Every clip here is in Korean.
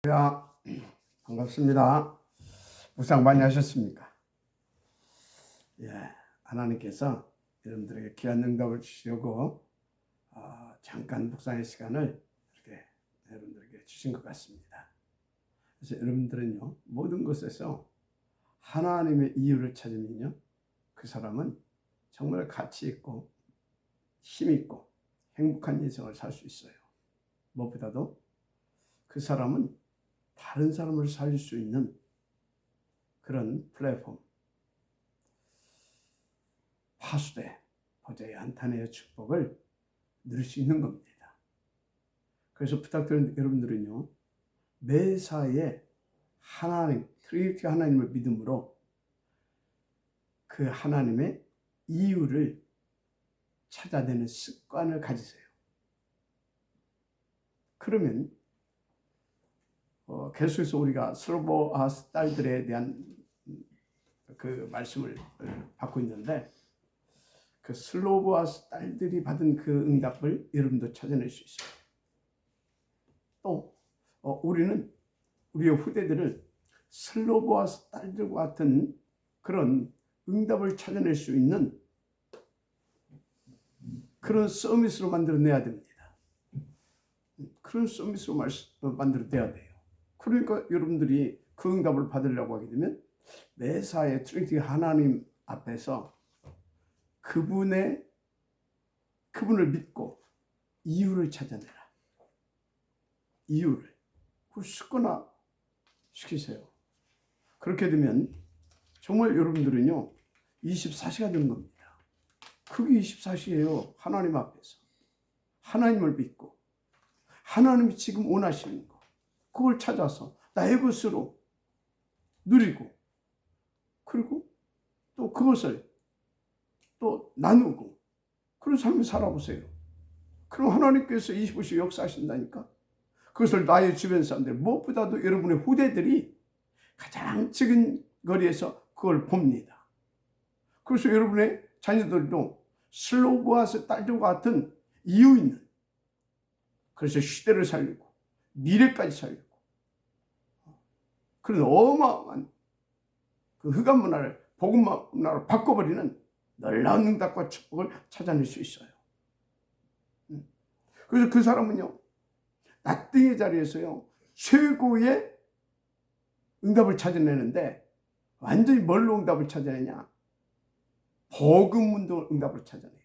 야, 반갑습니다. 묵상 많이 하셨습니까? 예, 하나님께서 여러분들에게 귀한 응답을 주시려고 잠깐 묵상의 시간을 이렇게 여러분들에게 주신 것 같습니다. 그래서 여러분들은요, 모든 것에서 하나님의 이유를 찾으면요, 그 사람은 정말 가치 있고 힘 있고 행복한 인생을 살 수 있어요. 무엇보다도 그 사람은 다른 사람을 살릴 수 있는 그런 플랫폼, 파수대, 보좌의 한탄의 축복을 누릴 수 있는 겁니다. 그래서 부탁드리는 여러분들은요, 매사에 하나님, 트리니티 하나님을 믿음으로 그 하나님의 이유를 찾아내는 습관을 가지세요. 그러면 계속해서 우리가 슬로보아스 딸들에 대한 그 말씀을 받고 있는데, 그 슬로보아스 딸들이 받은 그 응답을 여러분도 찾아낼 수 있어요. 또 우리는 우리의 후대들을 슬로보아스 딸들과 같은 그런 응답을 찾아낼 수 있는 그런 서밋으로 만들어내야 됩니다. 그런 서밋으로 만들어내야 돼요. 그러니까 여러분들이 그 응답을 받으려고 하게 되면 매사에 트리니티 하나님 앞에서 그분을 믿고 이유를 찾아내라. 이유를. 그걸 습관화 시키세요. 그렇게 되면 정말 여러분들은요, 24시가 되는 겁니다. 그게 24시예요. 하나님 앞에서. 하나님을 믿고 하나님이 지금 원하시는 거, 그걸 찾아서 나의 것으로 누리고, 그리고 또 그것을 또 나누고, 그런 삶을 살아보세요. 그럼 하나님께서 24시 역사하신다니까. 그것을 나의 주변 사람들, 무엇보다도 여러분의 후대들이 가장 적은 거리에서 그걸 봅니다. 그래서 여러분의 자녀들도 슬로보아스 딸들과 같은 이유 있는, 그래서 시대를 살리고 미래까지 살리고 그런 어마어마한 그 흑암 문화를 복음 문화로 바꿔버리는 놀라운 응답과 축복을 찾아낼 수 있어요. 그래서 그 사람은요, 나띵의 자리에서요, 최고의 응답을 찾아내는데, 완전히 뭘로 응답을 찾아내냐? 복음 운동 응답을 찾아내요.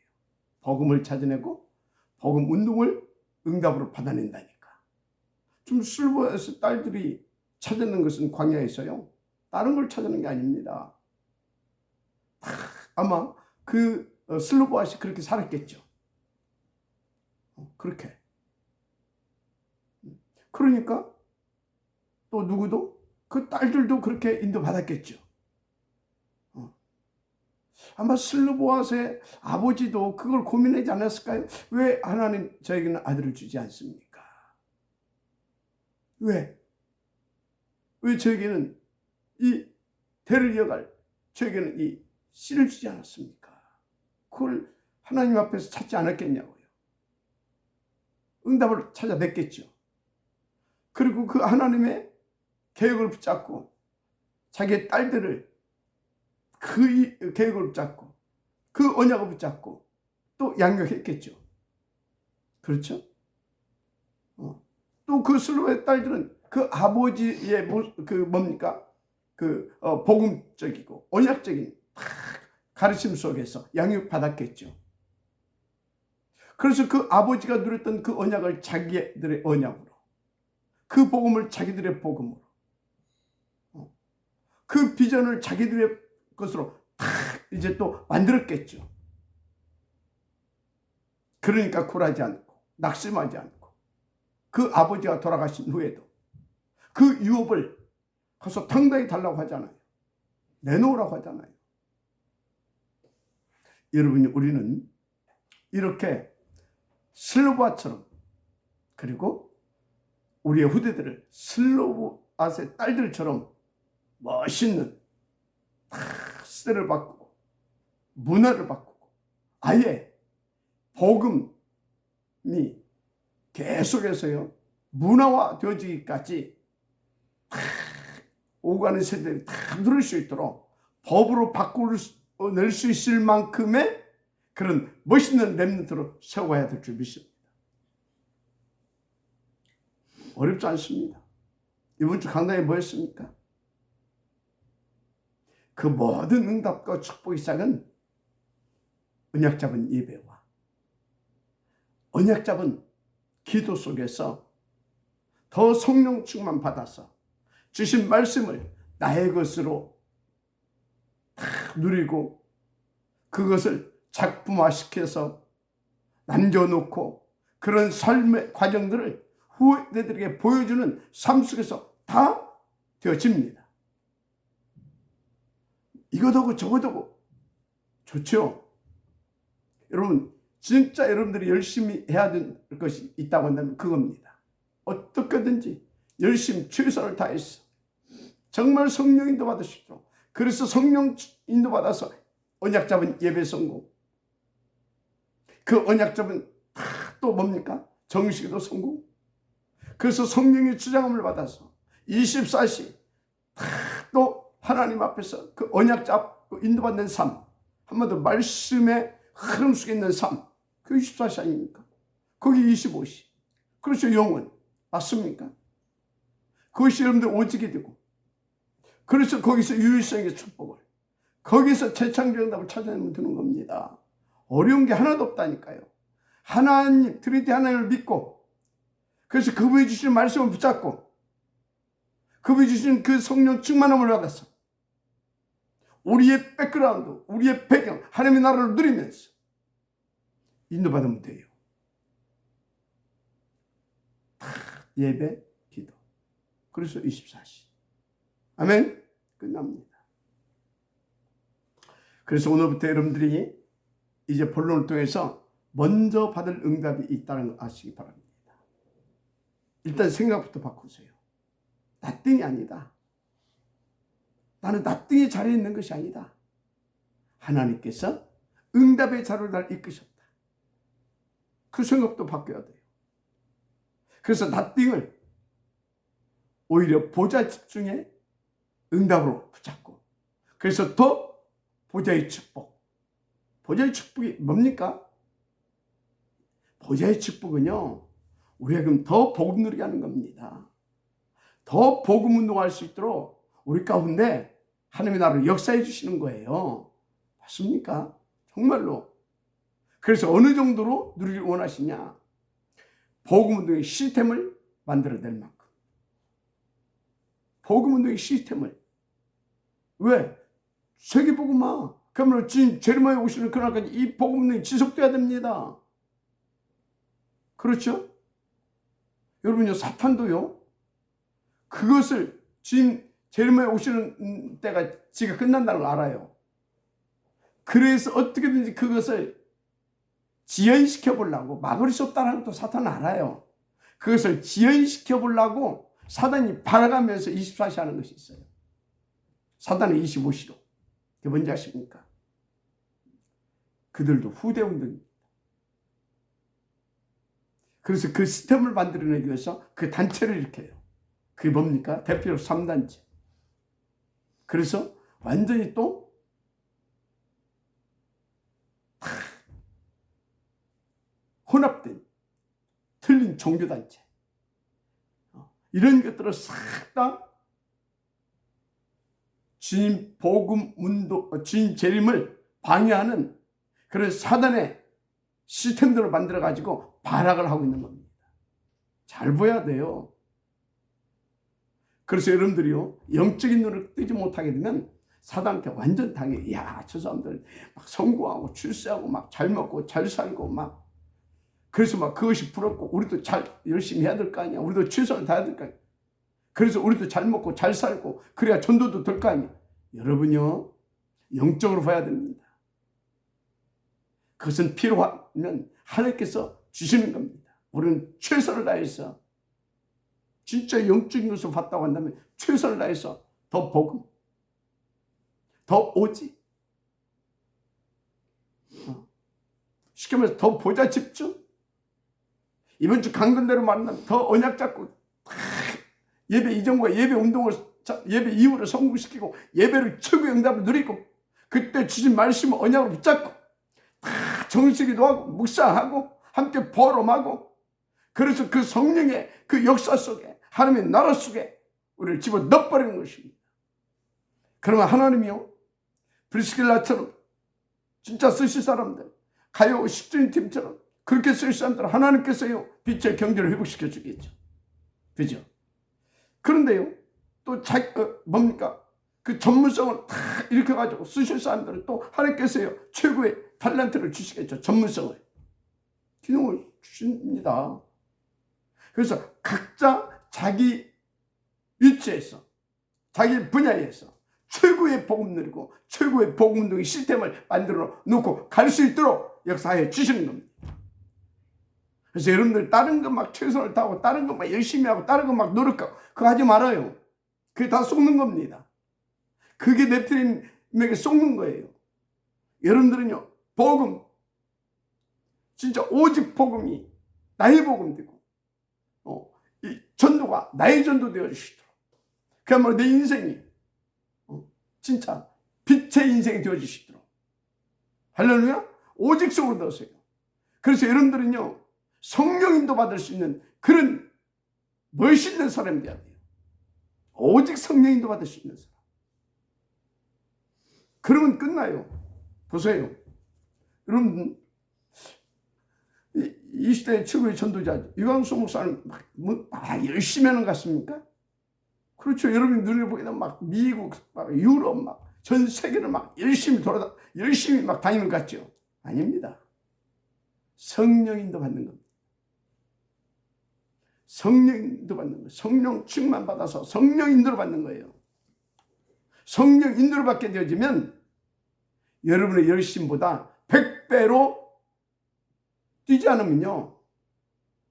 복음을 찾아내고 복음 운동을 응답으로 받아낸다니까. 좀 슬로보아스 딸들이 찾아낸 것은 광야에서요, 다른 걸 찾아낸 게 아닙니다. 아마 그 슬로보아스이 그렇게 살았겠죠. 그렇게. 그러니까 또 누구도, 그 딸들도 그렇게 인도받았겠죠. 아마 슬로보아스의 아버지도 그걸 고민하지 않았을까요? 왜 하나님 저에게는 아들을 주지 않습니까? 왜 저에게는 이 대를 이어갈, 저에게는 이 씨를 주지 않았습니까? 그걸 하나님 앞에서 찾지 않았겠냐고요. 응답을 찾아냈겠죠. 그리고 그 하나님의 계획을 붙잡고 자기의 딸들을 그 계획을 붙잡고 그 언약을 붙잡고 또 양육했겠죠. 그렇죠? 또 그 슬로의 딸들은 그 아버지의 그 뭡니까? 그 복음적이고 언약적인 가르침 속에서 양육받았겠죠. 그래서 그 아버지가 누렸던 그 언약을 자기들의 언약으로, 그 복음을 자기들의 복음으로, 그 비전을 자기들의 것으로 다 이제 또 만들었겠죠. 그러니까 굴하지 않고 낙심하지 않고, 그 아버지가 돌아가신 후에도 그 유업을 가서 당당히 달라고 하잖아요. 내놓으라고 하잖아요. 여러분, 우리는 이렇게 슬로보아처럼, 그리고 우리의 후대들을 슬로보아스의 딸들처럼 멋있는 시대를 바꾸고 문화를 바꾸고 아예 복음이 계속해서요 문화화 되어지기까지 오가는 세대들이 다 누릴 수 있도록 법으로 바꿔낼 수 있을 만큼의 그런 멋있는 렘넌트로 세워야 될 줄 믿습니다. 어렵지 않습니다. 이번 주 강단에 뭐였습니까? 그 모든 응답과 축복의 시작은 언약 잡은 예배와 언약 잡은 기도 속에서 더 성령 충만 받아서 주신 말씀을 나의 것으로 다 누리고 그것을 작품화시켜서 남겨놓고 그런 삶의 과정들을 후대들에게 보여주는 삶 속에서 다 되어집니다. 이것하고 저것하고 좋죠. 여러분 진짜 여러분들이 열심히 해야 될 것이 있다고 한다면 그겁니다. 어떻게든지 열심히 최선을 다해서 정말 성령 인도 받으시죠. 그래서 성령 인도 받아서 언약 잡은 예배 성공, 그 언약 잡은 또 뭡니까? 정식도 성공. 그래서 성령의 주장함을 받아서 24시 또 하나님 앞에서 그 언약 잡고 인도받는 삶, 한마디로 말씀의 흐름 속에 있는 삶, 그 24시 아닙니까? 거기 25시. 그렇죠. 영원. 맞습니까? 그것이 여러분들 오직이 되고, 그래서 거기서 유일성의 축복을, 거기서 재창조 응답을 찾아내면 되는 겁니다. 어려운 게 하나도 없다니까요. 하나님, 트리니티 하나님을 믿고, 그래서 그분이 주시는 말씀을 붙잡고, 그분이 주시는 그 성령 충만함을 받아서 우리의 백그라운드, 우리의 배경, 하나님의 나라를 누리면서 인도받으면 돼요. 예배, 기도. 그래서 24시. 아멘. 끝납니다. 그래서 오늘부터 여러분들이 이제 본론을 통해서 먼저 받을 응답이 있다는 걸 아시기 바랍니다. 일단 생각부터 바꾸세요. 나띵이 아니다. 나는 나띵의 자리에 있는 것이 아니다. 하나님께서 응답의 자리로 날 이끄셨다. 그 생각도 바뀌어야 돼요. 그래서 나띵을 오히려 보좌 집중에 응답으로 붙잡고, 그래서 더 보좌의 축복. 보좌의 축복이 뭡니까? 보좌의 축복은요, 우리가 그럼 더 복음 누리게 하는 겁니다. 더 복음 운동할 수 있도록 우리 가운데 하나님의 나라를 역사해 주시는 거예요. 맞습니까? 정말로. 그래서 어느 정도로 누리길 원하시냐? 복음 운동의 시스템을 만들어낼 만큼. 복음 운동의 시스템을. 왜? 세계복음화. 그러면 지금 제르마에 오시는 그날까지 이 복음 운동이 지속돼야 됩니다. 그렇죠? 여러분요, 사탄도요, 그것을 지금 제르마에 오시는 때가 지가 끝난다는 걸 알아요. 그래서 어떻게든지 그것을 지연시켜 보려고, 막을 수 없다는 것도 사탄은 알아요. 그것을 지연시켜 보려고 사단이 바라가면서 24시 하는 것이 있어요. 사단은 25시로. 그게 뭔지 아십니까? 그들도 후대 운동입니다. 그래서 그 시스템을 만들어내기 위해서 그 단체를 일으켜요. 그게 뭡니까? 대표로 3단체. 그래서 완전히 또 혼합된 틀린 종교단체, 이런 것들을 싹 다 주님 복음 운동, 주님 재림을 방해하는 그런 사단의 시스템들을 만들어 가지고 발악을 하고 있는 겁니다. 잘 보여야 돼요. 그래서 여러분들이요, 영적인 눈을 뜨지 못하게 되면 사단한테 완전 당해. 야, 저 사람들 막 성공하고 출세하고 막 잘 먹고 잘 살고 막, 그래서 막 그것이 부럽고, 우리도 잘 열심히 해야 될 거 아니야. 우리도 최선을 다해야 될 거 아니야. 그래서 우리도 잘 먹고 잘 살고 그래야 전도도 될 거 아니야. 여러분요, 영적으로 봐야 됩니다. 그것은 필요하면 하나님께서 주시는 겁니다. 우리는 최선을 다해서, 진짜 영적인 것을 봤다고 한다면 최선을 다해서 더 복음, 더 오직, 쉽게 말해서 더 보좌 집중. 이번 주 강단대로 말한다면 더 언약 잡고 예배 이전과 예배 운동을 예배 이후를 성공시키고 예배를 최고의 응답을 누리고 그때 주신 말씀을 언약으로 붙잡고 다 정식기도 하고 묵상하고 함께 포럼하고 그래서 그 성령의 그 역사 속에 하나님의 나라 속에 우리를 집어넣어버리는 것입니다. 그러면 하나님이요 브리스길라처럼 진짜 쓰실 사람들 가요 10주년 팀처럼 그렇게 쓰실 사람들 하나님께서요 빛의 경제를 회복시켜 주겠죠. 그죠? 그런데요 또 뭡니까? 그 전문성을 다 일으켜가지고 쓰실 사람들은 또 하나님께서요 최고의 탤런트를 주시겠죠. 전문성을 기능을 주십니다. 그래서 각자 자기 위치에서 자기 분야에서 최고의 복음 누리고 최고의 복음 운동의 시스템을 만들어 놓고 갈 수 있도록 역사해 주시는 겁니다. 그래서 여러분들 다른 거 막 최선을 다하고 다른 거 막 열심히 하고 다른 거 막 노력하고 그거 하지 말아요. 그게 다 속는 겁니다. 그게 네피림에게 속는 거예요. 여러분들은요 복음 진짜 오직 복음이 나의 복음 되고 이 전도가 나의 전도 되어 주시도록 그야말로 내 인생이 진짜 빛의 인생이 되어 주시도록 할렐루야 오직 속으로 넣으세요. 그래서 여러분들은요 성령인도 받을 수 있는 그런 멋있는 사람이 되어야 돼요. 오직 성령인도 받을 수 있는 사람. 그러면 끝나요. 보세요. 여러분 이 시대의 최고의 전도자 유광수 목사는 열심히 하는 것 같습니까? 그렇죠. 여러분이 눈에 보기에는 막 미국, 막 유럽, 막 전 세계를 막 열심히 막 다니는 것 같죠? 아닙니다. 성령인도 받는 겁니다. 성령인도 받는 거예요. 성령 충만 받아서 성령 인도를 받는 거예요. 성령 인도를 받게 되어지면 여러분의 열심보다 100배로 뛰지 않으면요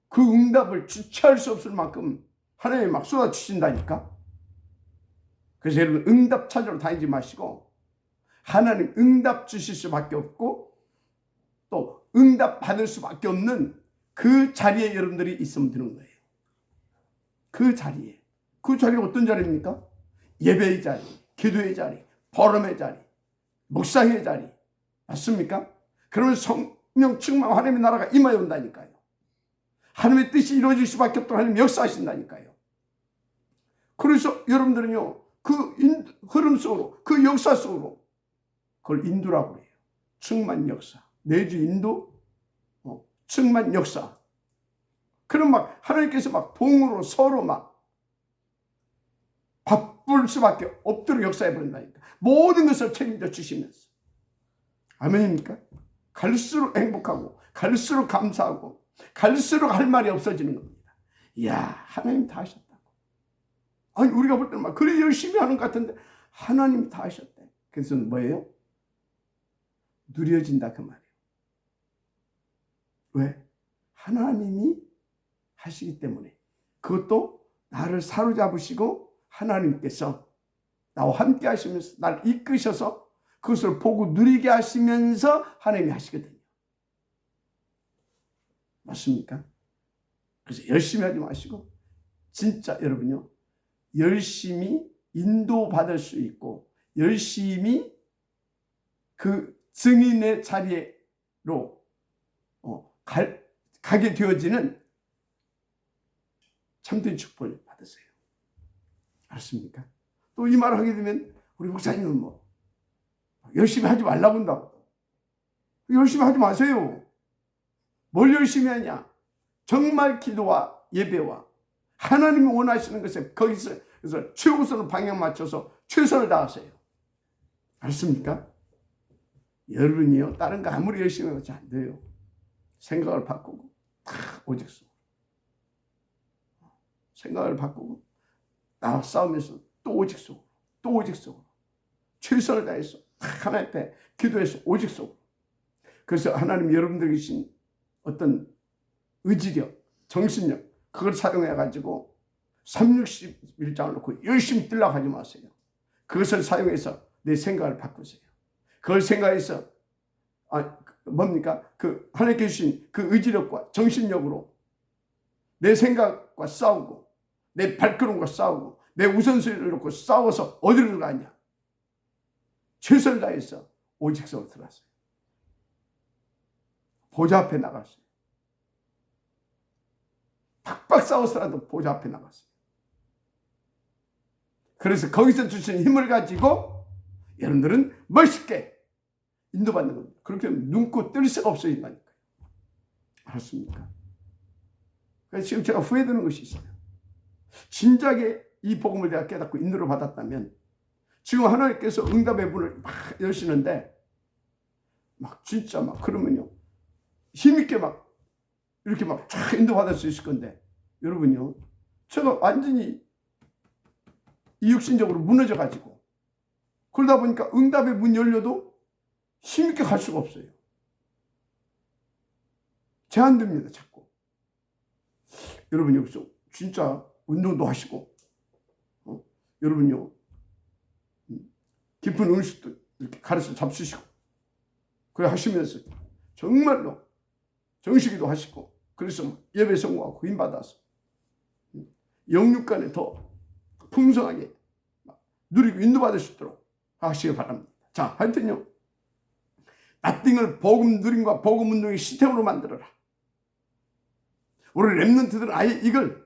그 응답을 주체할 수 없을 만큼 하나님이 막 쏟아주신다니까. 그래서 여러분 응답 찾으러 다니지 마시고 하나님 응답 주실 수밖에 없고 또 응답 받을 수밖에 없는 그 자리에 여러분들이 있으면 되는 거예요. 그 자리가 어떤 자리입니까? 예배의 자리, 기도의 자리, 포럼의 자리, 묵상의 자리 맞습니까? 그러면 성령 충만 하나님의 나라가 임하여 온다니까요. 하나님의 뜻이 이루어질 수밖에 없도록 하나님 역사하신다니까요. 그래서 여러분들은요 그 흐름 속으로 그 역사 속으로 그걸 인도라고 해요. 충만 역사 내주 인도 충만 역사. 그럼 막 하나님께서 막 동으로 서로 막 바쁠 수밖에 없도록 역사해 버린다니까. 모든 것을 책임져 주시면서. 아멘입니까? 갈수록 행복하고 갈수록 감사하고 갈수록 할 말이 없어지는 겁니다. 이야 하나님 다 하셨다고. 아니 우리가 볼 때는 막 그래 열심히 하는 것 같은데 하나님 다 하셨대. 그래서 뭐예요? 누려진다 그 말이에요. 왜? 하나님이 하시기 때문에. 그것도 나를 사로잡으시고 하나님께서 나와 함께 하시면서 나를 이끄셔서 그것을 보고 누리게 하시면서 하나님이 하시거든요. 맞습니까? 그래서 열심히 하지 마시고 진짜 여러분요 열심히 인도받을 수 있고 열심히 그 증인의 자리로 가게 되어지는 참된 축복을 받으세요. 알았습니까? 또 이 말을 하게 되면 우리 목사님은 뭐 열심히 하지 말라고 한다고. 열심히 하지 마세요. 뭘 열심히 하냐? 정말 기도와 예배와 하나님이 원하시는 것에 거기서 그래서 최우선을 방향 맞춰서 최선을 다하세요. 알았습니까? 여러분이요 다른 거 아무리 열심히 해도 안 돼요. 생각을 바꾸고 다 오직 생각을 바꾸고 나와 싸우면서 또 오직 속으로 또 오직 속으로 최선을 다해서 하나님 앞에 기도해서 오직 속으로. 그래서 하나님 여러분들이 주신 어떤 의지력 정신력 그걸 사용해 가지고 361장을 놓고 열심히 뛰려고 하지 마세요. 그것을 사용해서 내 생각을 바꾸세요. 그걸 생각해서 뭡니까? 그 하나님께 주신 그 의지력과 정신력으로 내 생각과 싸우고 내 발걸음과 싸우고 내 우선순위를 놓고 싸워서 어디로 가냐. 최선을 다해서 오직성으로 들어갔어요. 보좌 앞에 나갔어요. 팍팍 싸워서라도 보좌 앞에 나갔어요. 그래서 거기서 주신 힘을 가지고 여러분들은 멋있게 인도받는 겁니다. 그렇게 하면 눈코 뜰 새가 없어진다니까요. 알았습니까? 그래서 지금 제가 후회되는 것이 있어요. 진작에 이 복음을 내가 깨닫고 인도를 받았다면 지금 하나님께서 응답의 문을 막 여시는데 막 진짜 막 그러면요 힘있게 막 이렇게 막 쫙 인도받을 수 있을 건데 여러분요 제가 완전히 이육신적으로 무너져 가지고 그러다 보니까 응답의 문 열려도 힘있게 갈 수가 없어요. 제한됩니다. 자꾸. 여러분 여기서 진짜 운동도 하시고 여러분요 깊은 음식도 이렇게 가르쳐 잡수시고 그래 하시면서 정말로 정식기도 하시고 그래서 예배 성공하고 힘받아서 영육간에 더 풍성하게 누리고 인도받을 수 있도록 하시기 바랍니다. 자, 하여튼요 나띵을 복음 누림과 복음 운동의 시스템으로 만들어라. 우리 랩런트들은 아예 이걸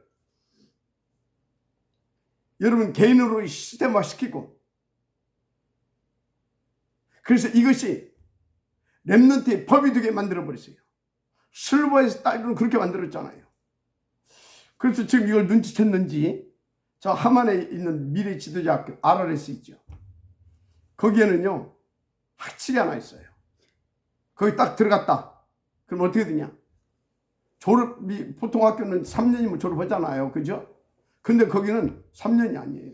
여러분 개인으로 시스템화 시키고 그래서 이것이 랩런트의 법이 되게 만들어버렸어요. 슬버에서 딸들은 그렇게 만들었잖아요. 그래서 지금 이걸 눈치챘는지 저 하만에 있는 미래 지도자 학교 RRS 있죠. 거기에는요 학칙이 하나 있어요. 거기 딱 들어갔다. 그럼 어떻게 되냐? 졸업이 보통 학교는 3년이면 졸업하잖아요. 그죠? 근데 거기는 3년이 아니에요.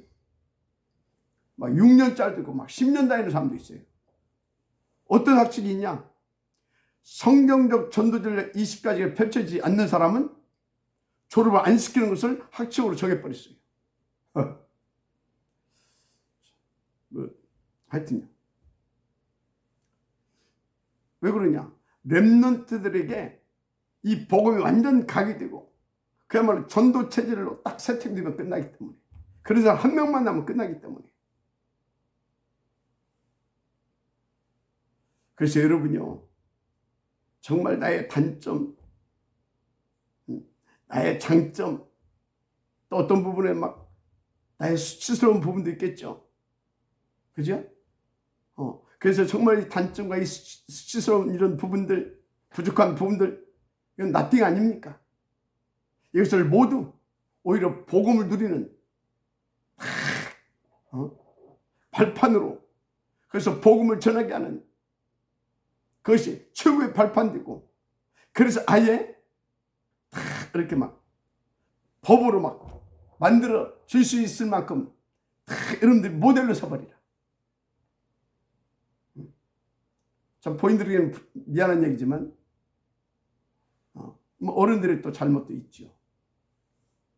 막 6년짜리도 있고 막 10년 다니는 사람도 있어요. 어떤 학칙이 있냐? 성경적 전도전략 20가지가 펼쳐지지 않는 사람은 졸업을 안 시키는 것을 학칙으로 정해버렸어요. 하여튼요. 왜 그러냐? 랩런트들에게 이 복음이 완전 각이 되고 그야말로 전도 체질로 딱 세팅되면 끝나기 때문에 그래서 한 명만 나면 끝나기 때문에 그래서 여러분요 정말 나의 단점 나의 장점 또 어떤 부분에 막 나의 수치스러운 부분도 있겠죠. 그죠? 그래서 정말 이 단점과 이 수치스러운 이런 부분들 부족한 부분들 이건 나띵 아닙니까? 이것을 모두 오히려 복음을 누리는 발판으로 그래서 복음을 전하게 하는 그것이 최고의 발판되고 그래서 아예 다 이렇게 막 법으로 막 만들어 줄 수 있을 만큼 다 여러분들이 모델로 서버리라. 참 본인들에게는 미안한 얘기지만 뭐 어른들의 또 잘못도 있죠.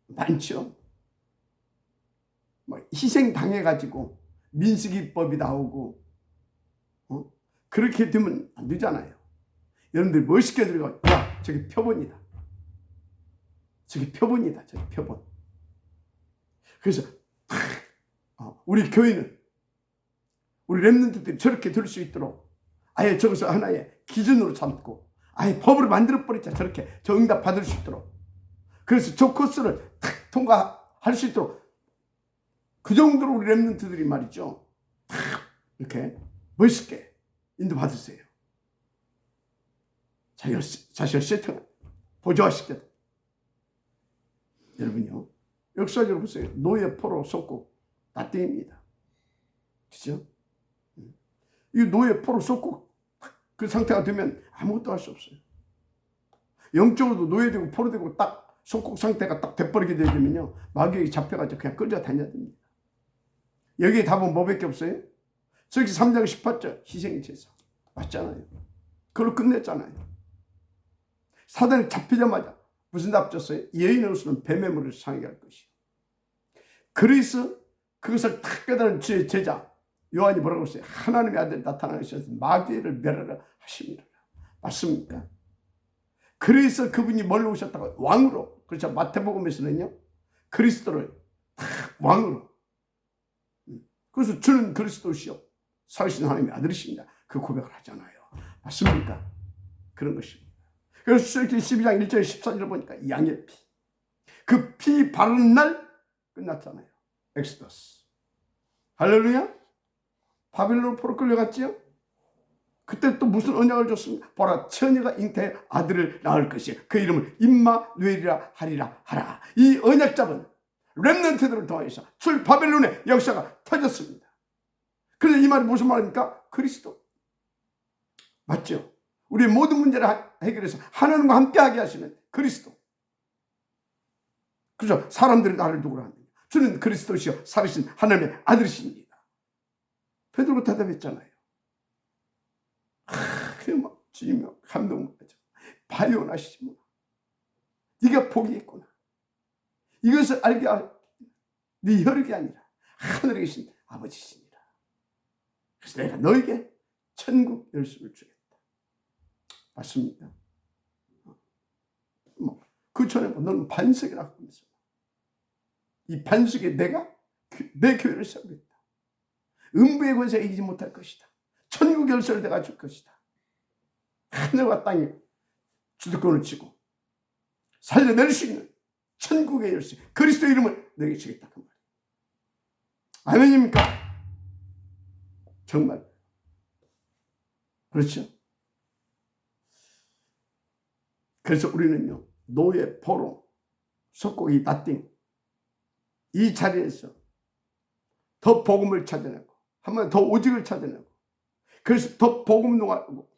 많죠. 막 희생 당해가지고 민수기법이 나오고 그렇게 되면 안 되잖아요. 여러분들이 멋있게 들어가 야 저기 표본이다. 저기 표본이다. 저기 표본. 그래서 우리 교회는 우리 랩런트들이 저렇게 들 수 있도록 아예 저것을 하나의 기준으로 삼고 아예 법으로 만들어버렸자 저렇게 저 응답 받을 수 있도록 그래서 저 코스를 탁 통과할 수 있도록 그 정도로 우리 랩런트들이 말이죠 탁 이렇게 멋있게 인도받으세요. 자신을 세팅 보조화시켜야 돼. 여러분요 역사적으로 보세요. 노예 포로 속국 나띵입니다. 그죠? 이 노예 포로 속국 그 상태가 되면 아무것도 할 수 없어요. 영적으로도 노예되고 포로되고 딱 속국 상태가 딱 돼버리게 되면요 마귀에게 잡혀가지고 그냥 끌려다녀야 됩니다. 여기에 답은 뭐밖에 없어요? 저기 3장 18절 희생의 제사 맞잖아요. 그걸로 끝냈잖아요. 사단이 잡히자마자 무슨 답 줬어요? 여인의 옷은 뱀의 물을 상하게 할 것이요. 그래서 그것을 딱 깨달은 주의 제자 요한이 뭐라고 했어요? 하나님의 아들 나타나셔서 마귀를 멸하라 하십니다. 맞습니까? 그래서 그분이 뭘로 오셨다고? 왕으로. 그렇죠. 마태복음에서는요. 그리스도를 왕으로. 그래서 주는 그리스도시요 살아계신 하나님의 아들이십니다. 그 고백을 하잖아요. 맞습니까? 그런 것입니다. 그래서 출애굽기 12장 1절 14절을 보니까 양의 피, 그 피 바르는 날 끝났잖아요. 엑스더스. 할렐루야. 바벨론 포로 끌려갔지요. 그때 또 무슨 언약을 줬습니까? 보라, 처녀가 잉태해 아들을 낳을 것이요 그 이름을 임마누엘이라 하리라 하라. 이 언약 잡은 렘넌트들을 통해서 출 바벨론의 역사가 터졌습니다. 그래서 이 말이 무슨 말입니까? 그리스도. 맞죠? 우리의 모든 문제를 해결해서 하나님과 함께하게 하시는 그리스도. 그래서 사람들이 나를 누구라 합니까? 주는 그리스도시요 살아계신 하나님의 아들이십니다. 베드로가 대답했잖아요. 막 주님이 감동하죠. 바요나시구나. 네가 복이 있구나. 이것을 알게 할 네 혈육이 아니라 하늘에 계신 아버지시니라. 그래서 내가 너에게 천국 열쇠를 주겠다. 맞습니까? 그 전에 너는 반석이라고 하면서 이 반석에 내가 내 교회를 세우겠다. 음부의 권세에 이기지 못할 것이다. 천국 열쇠를 내가 줄 것이다. 하늘과 땅에 주도권을 쥐고 살려낼 수 있는 천국의 열쇠 그리스도 이름을 내게 주겠다. 그 말이에요. 아멘입니까? 정말 그렇죠. 그래서 우리는요 노예, 포로, 석고기, 나띵 이 자리에서 더 복음을 찾아내고 한번 더 오직을 찾아내고 그래서 더 복음 농하고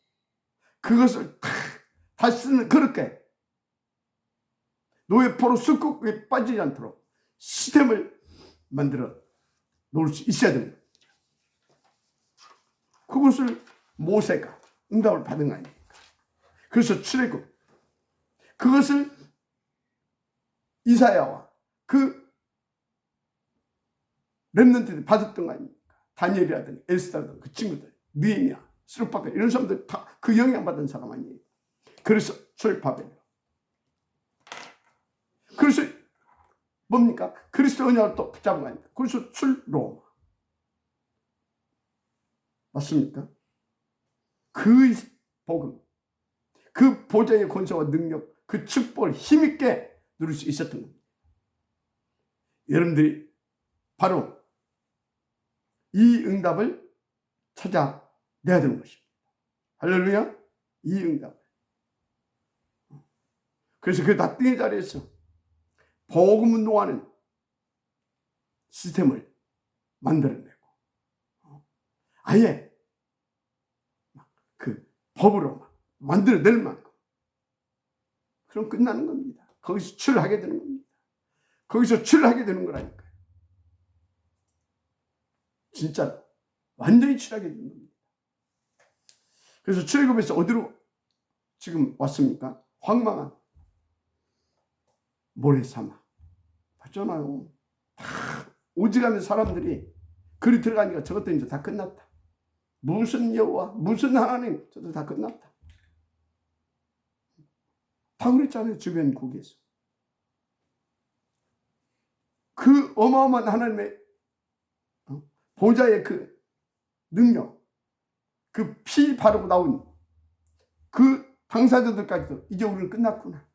그것을 다시 쓰는 그렇게 노예, 포로, 석고기에 빠지지 않도록 시스템을 만들어 놓을 수 있어야 됩니다. 그것을 모세가 응답을 받은 거 아닙니까? 그래서 출애굽 그것을 이사야와 그 렘넌트들이 받았던 거 아닙니까? 다니엘이라든지 에스더라든지 그 친구들, 느헤미야, 스룹바벨 이런 사람들 다 그 영향받은 사람 아니에요. 그래서 출바벨. 그래서 뭡니까? 그리스도 언약을 또 붙잡은 거 아닙니까? 그래서 출로마. 맞습니까? 그 복음, 그 보좌의 권세와 능력, 그 축복을 힘있게 누릴 수 있었던 겁니다. 여러분들이 바로 이 응답을 찾아내야 되는 것입니다. 할렐루야. 이 응답. 그래서 그 나띵의 자리에서 복음 운동하는 시스템을 만들어내고 아예 그 법으로 만들어낼 만큼 그럼 끝나는 겁니다. 거기서 출하게 되는 겁니다. 거기서 출하게 되는 거라니까요. 진짜 완전히 출하게 되는 겁니다. 그래서 출애굽에서 어디로 지금 왔습니까? 황망한 모래사막. 봤잖아요. 다 오직하는 사람들이 그리 들어가니까 저것도 이제 다 끝났다. 무슨 여호와, 무슨 하나님, 저도 다 끝났다. 다 그랬잖아요. 주변국에서. 그 어마어마한 하나님의 보좌의 그 능력, 그 피 바르고 나온 그 당사자들까지도 이제 우리는 끝났구나.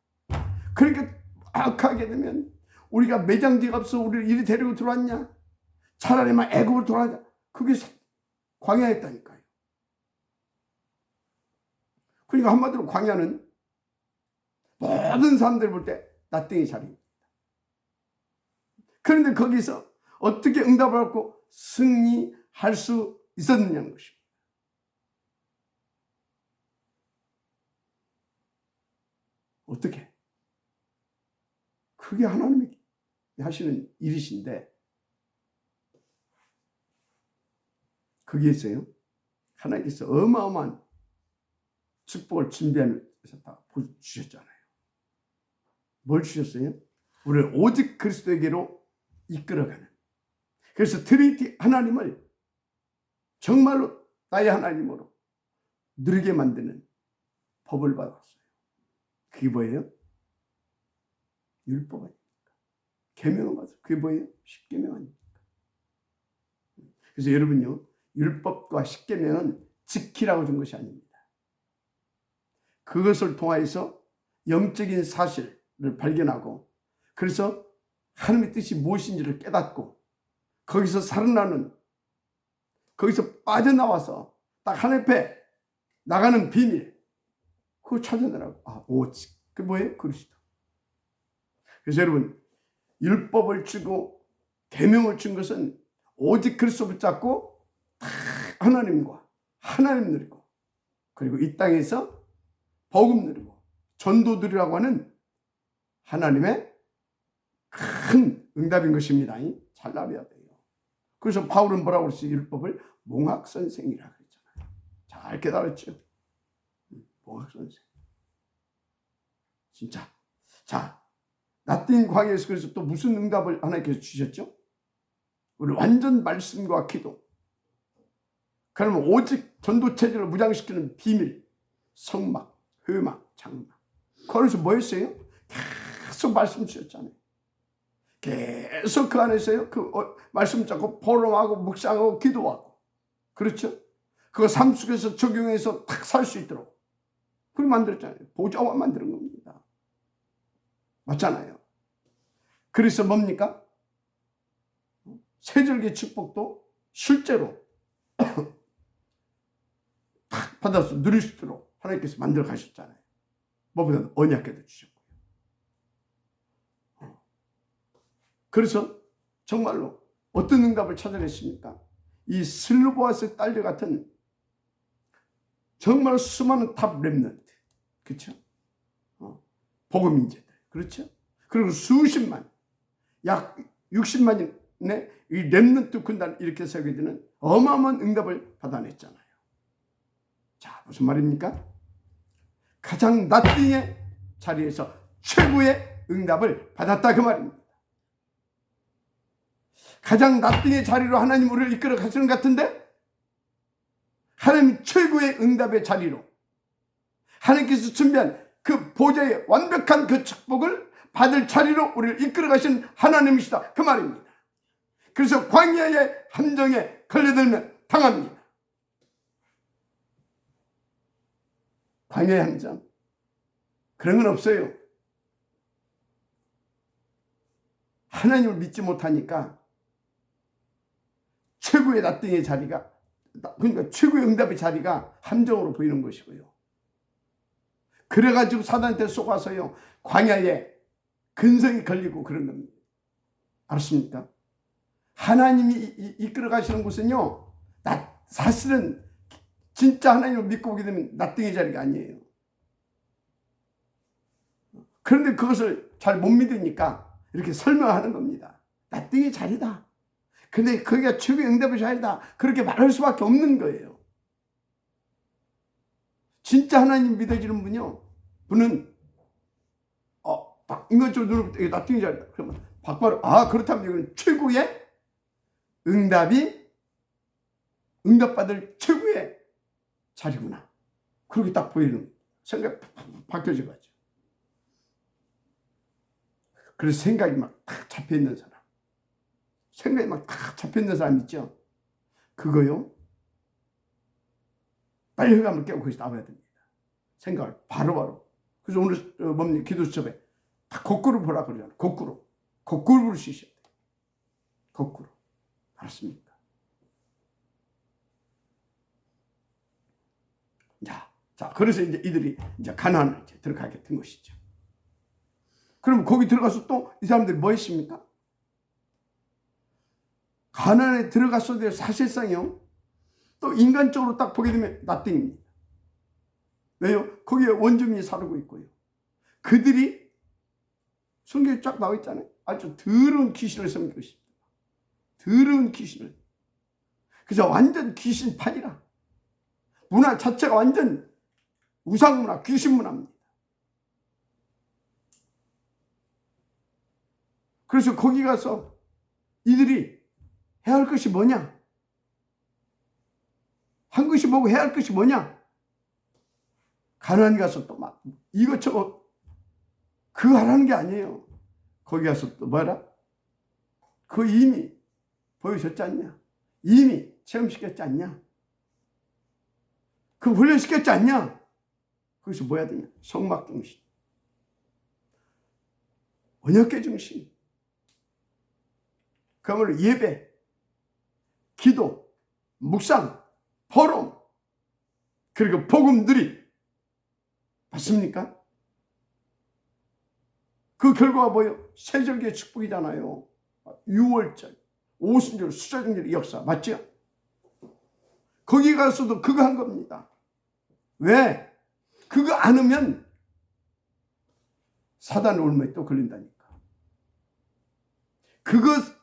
그러니까 악하게 되면 우리가 매장지가 없어 우리를 이리 데리고 들어왔냐? 차라리 막 애굽으로 돌아가자. 그게 광야였다니까요. 그러니까 한마디로 광야는 모든 사람들 볼 때 나띵의 자리입니다. 그런데 거기서 어떻게 응답을 받고 승리할 수 있었느냐는 것입니다. 어떻게? 그게 하나님이 하시는 일이신데 거기에서요 하나님께서 어마어마한 축복을 준비하면서 다 주셨잖아요. 뭘 주셨어요? 우리를 오직 그리스도에게로 이끌어가는. 그래서 트리니티 하나님을 정말로 나의 하나님으로 누리게 만드는 법을 받았어요. 그게 뭐예요? 율법 아닙니까? 계명을 받았어요. 그게 뭐예요? 십계명 아닙니까? 그래서 여러분요, 율법과 십계명은 지키라고 준 것이 아닙니다. 그것을 통하여서 영적인 사실을 발견하고, 그래서 하나님의 뜻이 무엇인지를 깨닫고, 거기서 살아나는, 거기서 빠져나와서 딱 하나님 앞에 나가는 비밀, 그거 찾아내라고. 오직. 그게 뭐예요? 그리스도. 그래서 여러분, 율법을 주고 계명을 준 것은 오직 그리스도 붙잡고 하나님과 하나님 누리고, 그리고 이 땅에서 복음 누리고 전도 누리라고 하는 하나님의 큰 응답인 것입니다. 잘 나와야 돼요. 그래서 바울은 뭐라고 그랬어요? 율법을 몽학선생이라고 그랬잖아요. 잘 깨달았죠? 몽학선생. 진짜. 자, 나띵 광야에서 그래서 또 무슨 응답을 하나님께서 주셨죠? 우리 완전 말씀과 기도. 그러면 오직 전도체제를 무장시키는 비밀, 성막, 회막, 장막. 그래서 뭐였어요? 계속 말씀 주셨잖아요. 계속 그 안에서요, 그 말씀 잡고 포럼하고 묵상하고 기도하고. 그렇죠? 그거 삶 속에서 적용해서 딱 살 수 있도록. 그렇게 만들었잖아요. 보좌와 만드는 겁니다. 맞잖아요. 그래서 뭡니까? 세절기 축복도 실제로 딱 받아서 누릴 수 있도록 하나님께서 만들어 가셨잖아요. 뭐보다 언약궤도 주셨고요. 그래서 정말로 어떤 응답을 찾아냈습니까? 이 슬로보아스의 딸들 같은 정말 수많은 탑 렘넌트, 그렇죠? 복음 인재들, 그렇죠? 그리고 수십만, 약 60만의 이 렘넌트 군단 이렇게 세우게 되는 어마어마한 응답을 받아냈잖아요. 자, 무슨 말입니까? 가장 나띵의 자리에서 최고의 응답을 받았다 그 말입니다. 가장 나띵의 자리로 하나님 우리를 이끌어 가시는 것 같은데, 하나님 최고의 응답의 자리로, 하나님께서 준비한 그 보좌의 완벽한 그 축복을 받을 자리로 우리를 이끌어 가신 하나님이시다 그 말입니다. 그래서 광야의 함정에 걸려들면 당합니다. 광야의 함정, 그런 건 없어요. 하나님을 믿지 못하니까 최고의 나띵의 자리가, 그러니까 최고의 응답의 자리가 함정으로 보이는 것이고요. 그래가지고 사단한테 속아서요, 광야에 근성이 걸리고 그런 겁니다. 알았습니까? 하나님이 이끌어 가시는 곳은요, 사실은 진짜 하나님을 믿고 보게 되면 나띵의 자리가 아니에요. 그런데 그것을 잘 못 믿으니까 이렇게 설명하는 겁니다. 나띵의 자리다. 근데 거기가 최고의 응답의 자리다. 그렇게 말할 수밖에 없는 거예요. 진짜 하나님 믿어지는 분은 이것 좀 누르면 이게 나띵의 자리다. 그러면 바로 그렇다면 이건 최고의 응답받을 최고의 자리구나. 그렇게 딱 보이는 생각 바뀌어져 가죠. 그래서 생각이 막 딱 잡혀 있는 사람, 생각이 막 딱 잡혀 있는 사람 있죠. 그거요, 빨리 흑암을 깨고 거기서 나와야 됩니다. 생각을 바로바로. 그래서 오늘 기도 수첩에 다 거꾸로 보라 그러잖아요. 거꾸로 볼 수 있어야 돼요. 거꾸로. 알았습니까? 자, 그래서 이제 이들이 이제 가나안을 이제 들어가게 된 것이죠. 그럼 거기 들어가서 또 이 사람들이 뭐 했습니까? 가나안에 들어갔어도 사실상요, 또 인간적으로 딱 보게 되면 나띵입니다. 왜요? 거기에 원주민이 살고 있고요. 그들이 성경에 쫙 나와 있잖아요. 아주 더러운 귀신을 섬기고 있습니다. 더러운 귀신을. 그래서 완전 귀신판이라. 문화 자체가 완전 우상문화, 귀신문화입니다. 그래서 거기 가서 이들이 해야 할 것이 뭐냐? 한 것이 뭐고 해야 할 것이 뭐냐? 가나안 가서 또 막 이것저것 그거 하라는 게 아니에요. 거기 가서 또 뭐라? 그 이미 보여줬지 않냐? 이미 체험시켰지 않냐? 그 훈련시켰지 않냐? 거기서 뭐 해야 되냐? 성막 중심, 언약궤 중심, 그야말로 예배, 기도, 묵상, 포럼, 그리고 복음 누리. 맞습니까? 그 결과가 뭐예요? 세절기의 축복이잖아요. 6월절, 오순절, 수자정절 역사. 맞죠? 거기 가서도 그거 한 겁니다. 왜? 그거 안 하면 사단 올무에 또 걸린다니까. 그것을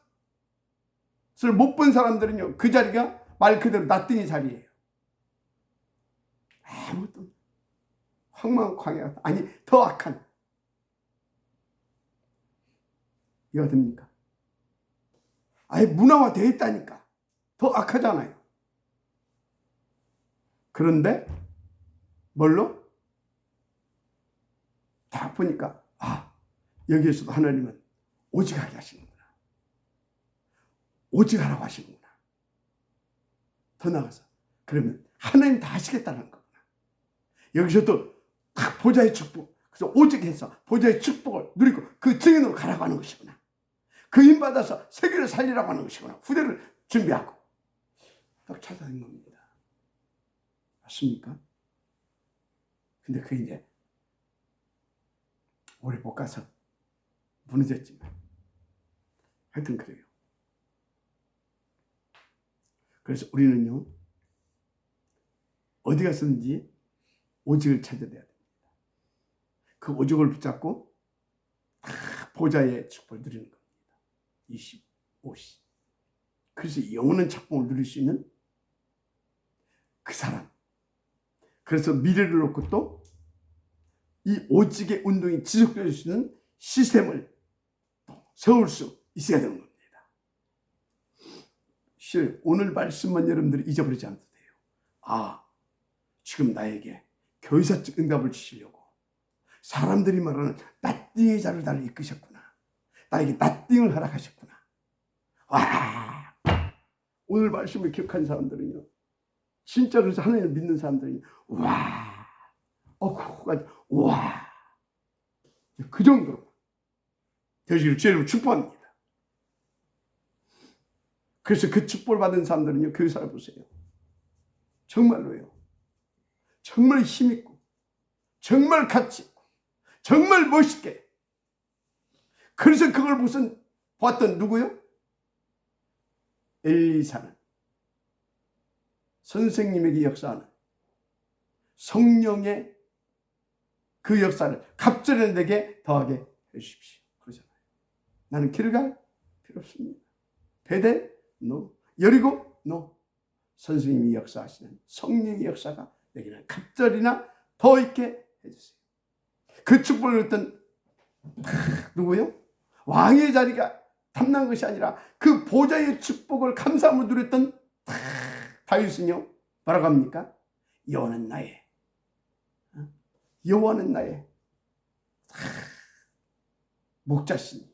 못 본 사람들은요, 그 자리가 말 그대로 낯등이 자리예요. 아무것도 황망한 광야, 아니 더 악한. 이해가 됩니까? 아예 문화화되어 있다니까. 더 악하잖아요. 그런데 뭘로? 다 보니까 여기에서도 하나님은 오직하게 하시는구나. 오직하라고 하시는구나. 더 나아가서 그러면 하나님 다 하시겠다는 거구나. 여기서도 딱 보좌의 축복, 그래서 오직해서 보좌의 축복을 누리고 그 증인으로 가라고 하는 것이구나. 그 힘 받아서 세계를 살리라고 하는 것이구나. 후대를 준비하고 딱 찾아낸 겁니다. 맞습니까? 근데 그게 이제 오래 못 가서 무너졌지만 하여튼 그래요. 그래서 우리는요, 어디 가서든지 오직을 찾아야 됩니다. 그 오직을 붙잡고 다 보좌의 축복을 누리는 겁니다. 20, 50. 그래서 영원한 축복을 누릴 수 있는 그 사람. 그래서 미래를 놓고 또 이 오직의 운동이 지속될 수 있는 시스템을 세울 수 있어야 되는 겁니다. 실 오늘 말씀만 여러분들이 잊어버리지 않아도 돼요. 지금 나에게 교회사적 응답을 주시려고 사람들이 말하는 낫띵의 자로 나를 이끄셨구나. 나에게 낫띵을 허락하셨구나. 와, 오늘 말씀을 기억한 사람들은요, 진짜 그래서 하나님을 믿는 사람들은요, 와, 와, 그 정도로 되시기를 주님으로 축복합니다. 그래서 그 축복을 받은 사람들은요, 교회사를 보세요. 정말로요, 정말 힘있고, 정말 가치있고, 정말 멋있게. 그래서 그걸 봤던 누구요? 엘리사는 선생님에게 역사하는 성령의 그 역사를 갑절에 내게 더하게 해주십시오. 그러잖아요. 나는 길을 갈 필요 없습니다. 베델? 노. 여리고? 노. 선생님이 역사하시는 성령의 역사가 내게는 갑절이나 더 있게 해주세요. 그 축복을 얻던 누구요? 왕의 자리가 탐난 것이 아니라 그 보좌의 축복을 감사함으로 누렸던 다윗은요, 뭐라고 합니까? 여호와는 나의 목자시니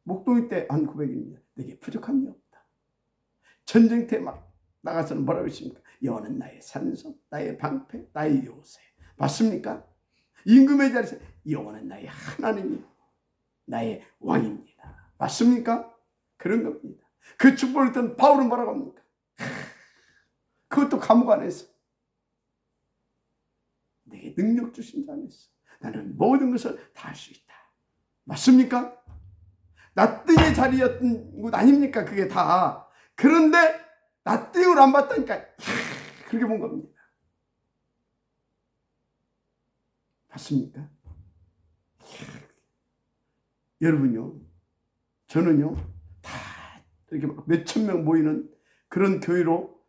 목동이 때 한 고백입니다. 내게 부족함이 없다. 전쟁터에 막 나가서는 뭐라고 했습니까? 여호와는 나의 산성, 나의 방패, 나의 요새. 맞습니까? 임금의 자리에서 여호와는 나의 하나님이 나의 왕입니다. 맞습니까? 그런 겁니다. 그 축복을 했던 바울은 뭐라고 합니까? 그것도 감옥 안에서 내게 능력 주신 자 안에서 나는 모든 것을 다 할 수 있다. 맞습니까? 낫띵의 자리였던 곳 아닙니까? 그게 다. 그런데 낫띵을 안 받다니까 그렇게 본 겁니다. 맞습니까? 여러분요, 저는요, 다 이렇게 몇천 명 모이는 그런 교회로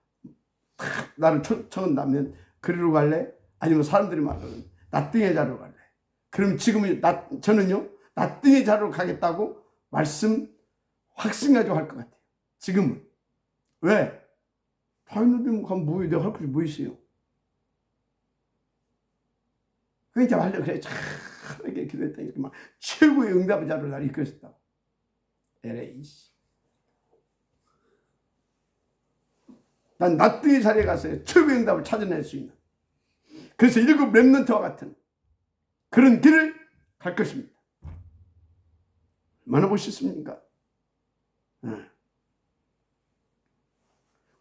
나를 초청한다면 그리로 갈래? 아니면 사람들이 말하는 낫띵의 자리로 갈래? 그럼 지금은 저는요, 낫띵의 자리로 가겠다고 말씀 확신 가지고 할 것 같아요. 지금은. 왜? 다윗노님 가면 뭐예요? 내가 할 것이 뭐 있어요? 그러니까 말려 그래. 이렇게 기도했다. 이렇게 막 최고의 응답의 자로 나를 이끌었다. LA. 난 낫등의 자리에 가서 최고의 응답을 찾아낼 수 있는, 그래서 7 렘넌트와 같은 그런 길을 갈 것입니다. 얼마나 멋있습니까?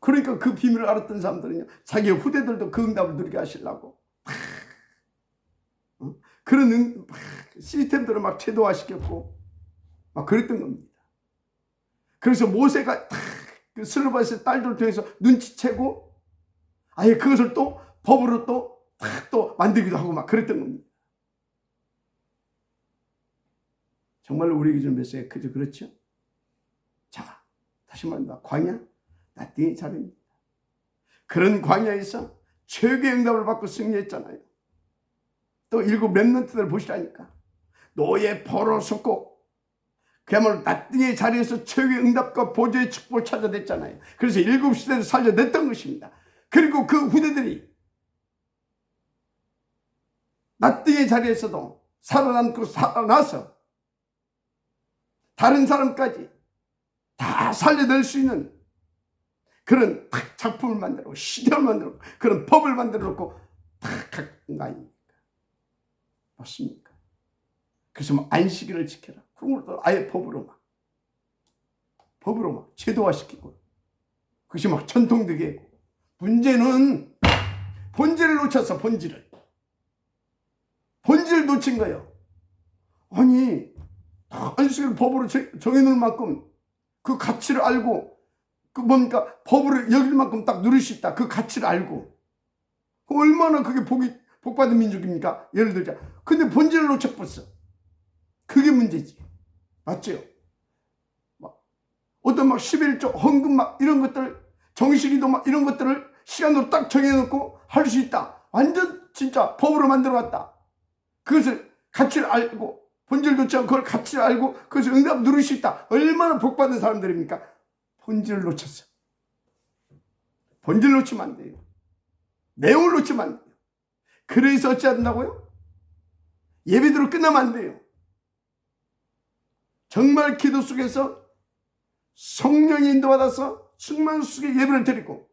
그러니까 그 비밀을 알았던 사람들은요, 자기 후대들도 그 응답을 누리게 하시려고 그런 시스템들을 막 제도화시켰고 막 그랬던 겁니다. 그래서 모세가 그 슬로바스의 딸들 통해서 눈치채고 아예 그것을 또 법으로 또 만들기도 하고 막 그랬던 겁니다. 정말로 우리 기준 메시지가 그저 그렇죠? 자, 다시 말합니다. 광야, 나띵의 자리입니다. 그런 광야에서 최고의 응답을 받고 승리했잖아요. 또 7 렘넌트들 보시라니까. 노예 포로 속고 그야말로 나띵의 자리에서 최고의 응답과 보좌의 축복을 찾아냈잖아요. 그래서 7 시대를 살려냈던 것입니다. 그리고 그 후대들이 나띵의 자리에서도 살아남고 살아나서 다른 사람까지 다 살려낼 수 있는 그런 작품을 만들고 시대를 만들고 그런 법을 만들어 놓고 각각 거 아닙니까? 맞습니까? 그래서 뭐 안식일을 지켜라. 그런 것도 아예 법으로 막 제도화시키고 그것이 막 전통되게 하고. 문제는 본질을 놓쳤어. 본질을 놓친 거예요. 아니 안식일 법으로 정해놓을 만큼 그 가치를 알고 그 뭡니까 법으로 여길 만큼 딱 누릴 수 있다. 그 가치를 알고 얼마나 그게 복받은 민족입니까? 예를 들자. 근데 본질을 놓쳐버렸어. 그게 문제지. 맞죠? 어떤 막 11조 헌금 막 이런 것들 정식이도 막 이런 것들을 시간으로 딱 정해놓고 할 수 있다. 완전 진짜 법으로 만들어놨다. 그것을 가치를 알고 본질 놓지 않고 그걸 가치를 알고 그것을 응답 누릴 수 있다. 얼마나 복받은 사람들입니까? 본질을 놓쳤어. 본질을 놓치면 안 돼요. 내용을 놓치면 안 돼요. 그래서 어찌해야 된다고요? 예배대로 끝나면 안 돼요. 정말 기도 속에서 성령이 인도받아서 충만 속에 예배를 드리고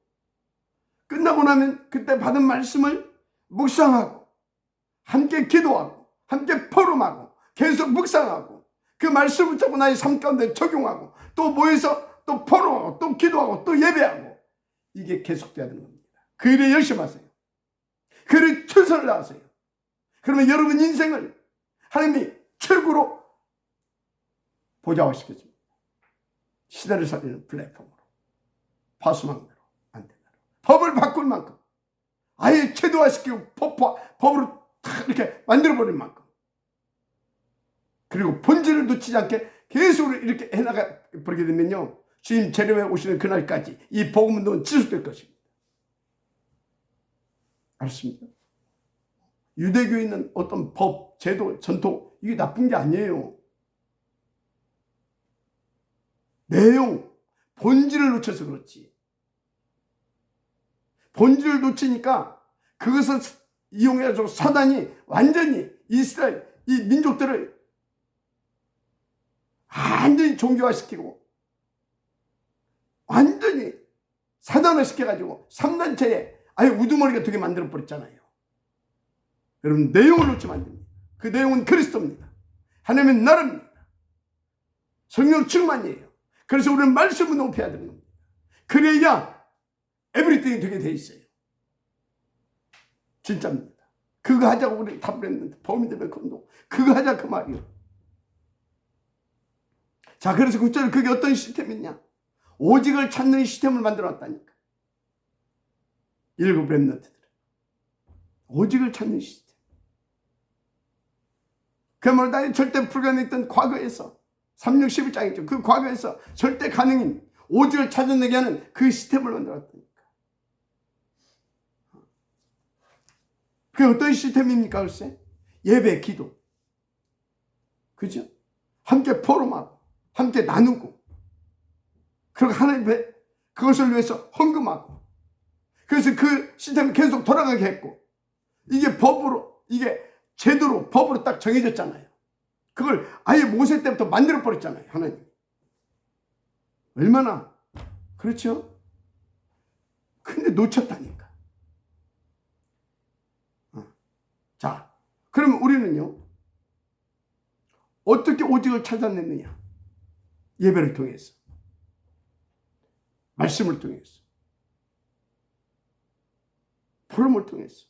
끝나고 나면 그때 받은 말씀을 묵상하고 함께 기도하고 함께 포럼하고 계속 묵상하고 그 말씀을 붙잡고 나의 삶 가운데 적용하고 또 모여서 또 포럼하고 또 기도하고 또 예배하고 이게 계속돼야 되는 겁니다. 그 일에 열심히 하세요. 그 일에 최선을 다하세요. 그러면 여러분 인생을 하나님이 최고로 보좌화시켜줍니다. 시대를 살리는 플랫폼으로 파수망대로 안테나로 법을 바꿀 만큼 아예 최도화시키고 법으로 이렇게 만들어버릴 만큼 그리고 본질을 놓치지 않게 계속 이렇게 해나가 버리게 되면요 주님 재림에 오시는 그날까지 이 복음운동은 지속될 것입니다. 알았습니까? 유대교에 있는 어떤 법, 제도, 전통 이게 나쁜 게 아니에요. 내용, 본질을 놓쳐서 그렇지. 본질을 놓치니까 그것을 이용해서 사단이 완전히 이스라엘 이 민족들을 완전히 종교화시키고 완전히 사단화시켜가지고 3단체에 아예 우두머리가 되게 만들어버렸잖아요. 여러분 내용을 놓치면 안 됩니다. 그 내용은 그리스도입니다. 하나님의 나라입니다. 성령 충만이에요. 그래서 우리는 말씀을 높여야 되는 겁니다. 그래야 에브리띵이 되게 돼 있어요. 진짜입니다. 그거 하자고 우리 답변했는데 범인들의 운동 그거 하자 그 말이요. 자 그래서 그게 어떤 시스템이냐? 오직을 찾는 시스템을 만들어놨다니까. 7 렘넌트들 오직을 찾는 시스템. 그야말로 나의 절대 불가능했던 과거에서 3,6,11장이죠. 그 과거에서 절대 가능인 오직을 찾아내게 하는 그 시스템을 만들었다니까. 그게 어떤 시스템입니까? 글쎄 예배, 기도. 그죠? 함께 포럼하고 함께 나누고 그리고 하나님의 그것을 위해서 헌금하고 그래서 그 시스템이 계속 돌아가게 했고 이게 법으로 이게 제도로 법으로 딱 정해졌잖아요. 그걸 아예 모세 때부터 만들어버렸잖아요. 하나님 얼마나 그렇죠? 놓쳤다니까. 자, 그러면 우리는요, 어떻게 오직을 찾아냈느냐? 예배를 통해서, 말씀을 통해서, 부름을 통해서.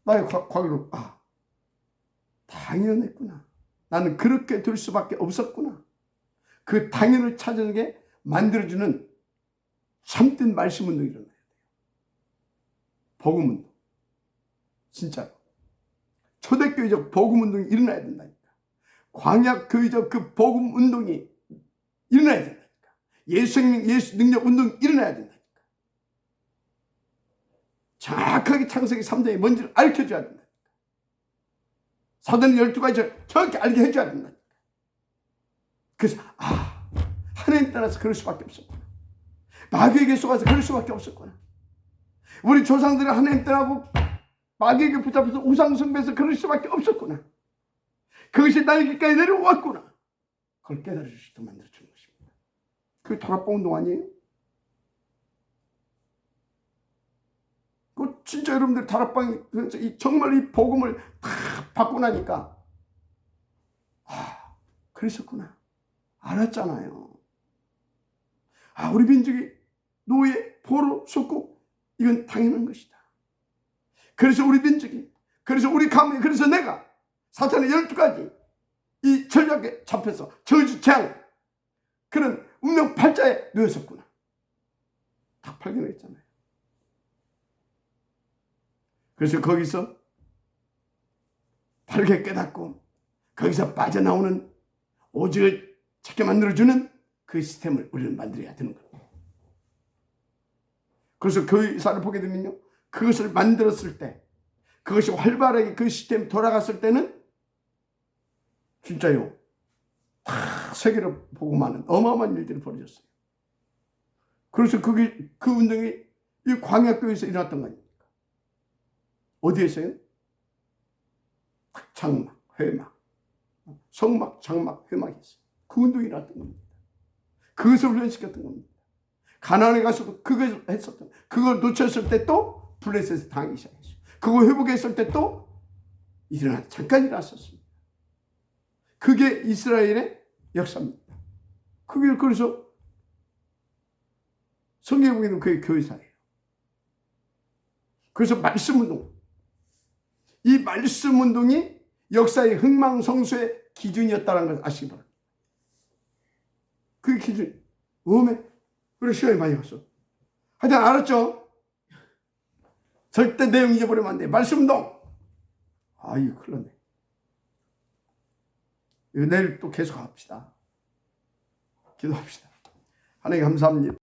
나의 과거로 당연했구나. 나는 그렇게 될 수밖에 없었구나. 그 당연을 찾는 게 만들어주는 참된 말씀 운동이 일어나야 돼요. 복음 운동. 진짜로. 초대교회적 복음 운동이 일어나야 된다니까. 광야교회적 그 복음 운동이 일어나야 된다니까. 예수 생명, 예수 능력 운동이 일어나야 된다니까. 정확하게 창세기 3장이 뭔지를 알려줘야 된다니까. 사도는 12가지를 정확히 알게 해줘야 된다니까. 그래서 하나님 따라서 그럴 수밖에 없었구나. 마귀에게 속아서 그럴 수밖에 없었구나. 우리 조상들이 하나님 따라고 마귀에게 붙잡혀서 우상숭배해서 그럴 수밖에 없었구나. 그것이 나에게까지 내려왔구나. 그걸 깨달을 수 있도록 만들어주는 것입니다. 그게 다락방 운동 아니에요? 그 진짜 여러분들 다락방이 정말 이 복음을 다 받고 나니까 그랬었구나. 알았잖아요. 우리 민족이 노예, 포로, 속국 이건 당연한 것이다. 그래서 우리 민족이, 그래서 우리 가문이, 그래서 내가 사탄의 12가지 이 전략에 잡혀서 저주, 재앙 그런 운명 팔자에 놓였었구나. 다 발견했잖아요. 그래서 거기서 바르게 깨닫고 거기서 빠져나오는 오직을 찾게 만들어주는 그 시스템을 우리는 만들어야 되는 겁니다. 그래서 교회사를 보게 되면요, 그것을 만들었을 때, 그것이 활발하게 그 시스템이 돌아갔을 때는 진짜요, 다 세계를 보고 많은 어마어마한 일들이 벌어졌어요. 그래서 그 운동이 이 광야교회에서 일어났던 거 아닙니까? 어디에서요? 장막, 회막, 성막, 장막, 회막이 있어요. 그 운동이 일어났던 겁니다. 그것을 훈련시켰던 겁니다. 가나안에 가서도 그것을 했었던, 그걸 놓쳤을 때 또 블레셋에서 당하기 시작했어요. 그거 회복했을 때 또 잠깐 일어났었습니다. 그게 이스라엘의 역사입니다. 그게 그래서 성경에 보기에는 그게 교회사예요. 그래서 말씀 운동, 이 말씀 운동이 역사의 흥망성쇠의 기준이었다는 걸 아시기 바랍니다. 그게 기준. 우리 시간이 많이 갔어. 하여튼 알았죠? 절대 내용 잊어버리면 안 돼. 말씀 운동. 이거 큰일 났네. 이거 내일 또 계속 합시다. 기도합시다. 하나님 감사합니다.